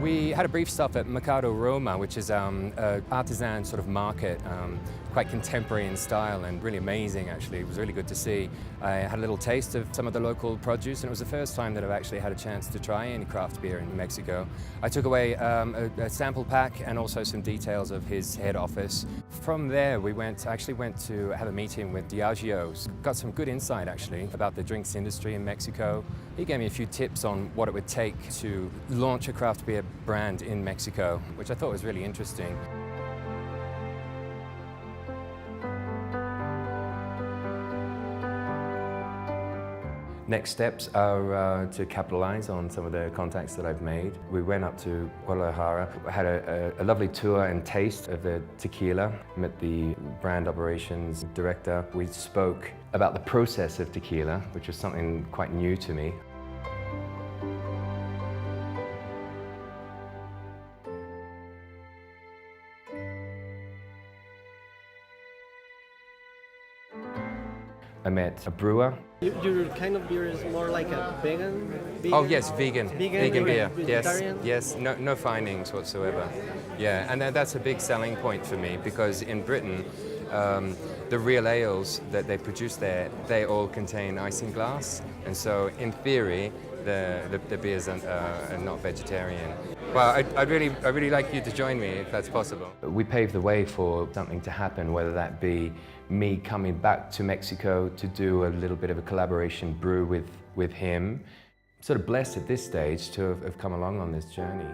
We had a brief stop at Mercado Roma, which is an artisan sort of market, quite contemporary in style and really amazing actually. It was really good to see. I had a little taste of some of the local produce, and it was the first time that I've actually had a chance to try any craft beer in Mexico. I took away a sample pack and also some details of his head office. From there we actually went to have a meeting with Diageo. Got some good insight actually about the drinks industry in Mexico. He gave me a few tips on what it would take to launch a craft beer brand in Mexico, which I thought was really interesting. Next steps are to capitalize on some of the contacts that I've made. We went up to Guadalajara, had a lovely tour and taste of the tequila, met the brand operations director. We spoke about the process of tequila, which was something quite new to me. I met a brewer. Your kind of beer is more like a vegan? Oh yes, vegan beer. Vegetarian? Yes, no findings whatsoever. Yeah, and that's a big selling point for me because in Britain, the real ales that they produce there, they all contain isinglass, and so in theory, the beers are not vegetarian. Well, I'd really like you to join me if that's possible. We paved the way for something to happen, whether that be me coming back to Mexico to do a little bit of a collaboration brew with him. I'm sort of blessed at this stage to have come along on this journey.